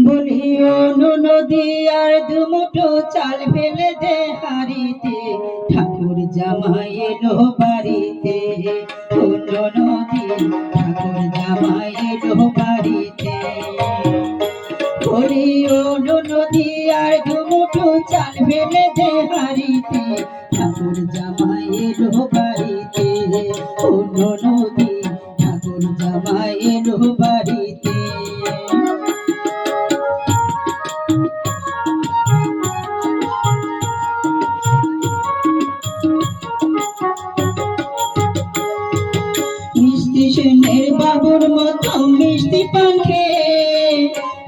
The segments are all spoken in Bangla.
বলিও নদী আর দুমুঠো চাল ফেলে দে হাড়িতে, ঠাকুর জামাই এলো বাড়িতে। নদী ঠাকুর জামাই এলো বাড়িতে। বলিও নদী আর দুমুঠো চাল ফেলে দে হাড়িতে, ঠাকুর জামাই এলো বাড়িতে। নদী ঠাকুর জামাই এলো বাড়িতে। মিষ্টি সেনের বাবুর মতো মিষ্টি পাখে,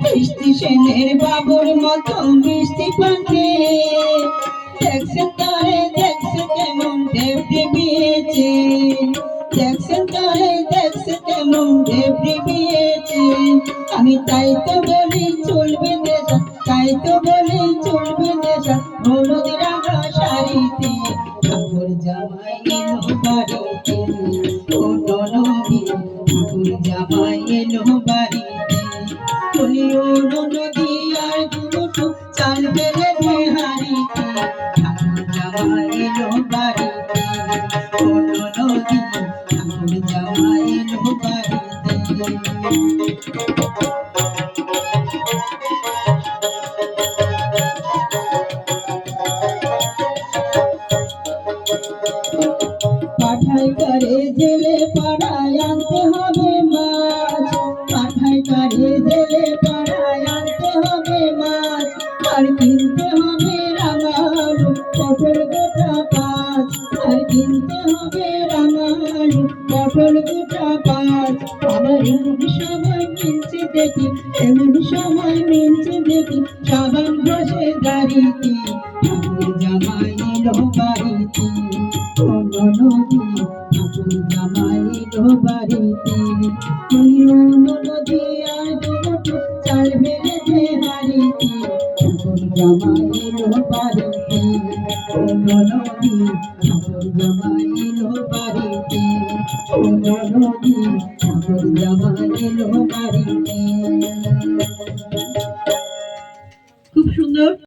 মিষ্টি সেনের বাবুর মতো মিষ্টি পাখে। দেখছেন তারে দেখছে কেমন দেবী বিয়েছে, দেখছেন তারে দেখছে কেমন দেবী বিয়েছে। আমি তাই তো বলি চলবে দেশা, তাই তো বলি চলবে দেশা। হলুদ রাঙা শাড়িতে ঠাকুর জামাই এলো বাড়িতে। নদী ঠাকুর জামাই এলো বাড়িতে। বলিও নদী আর দুমুঠো চাল ফেলে দে হাড়িতে, ঠাকুর জামাই এলো বাড়িতে। নদী ঠাকুর জামাই এলো বাড়িতে। পাঠাই করে জেলে পাড়ায় আনতে হবে মাছ, পাঠাই করে জেলে পাড়ায় আনতে হবে মাছ। আর কিনতে হবে রাঙালু পটল গোটা পাঁচ, আর কিনতে হবে রাঙালু পটল গোটা পাঁচ। আবার এমন সময় মিলছে দেখি, এমন সময় মিলছে দেখি সাবান ঘষে দাঁড়িতে, ঠাকুর জামাই এলো বাড়িতে। নদী ঠাকুর জামাই এলো বাড়িতে। নদী আর দুমুঠো চাল ফেলে দে হাড়িতে, ঠাকুর জামাই এলো বাড়িতে। নদী ঠাকুর জামাই এলো বাড়িতে। নদী ঠাকুর জামাই এলো বাড়িতে। খুব সুন্দর।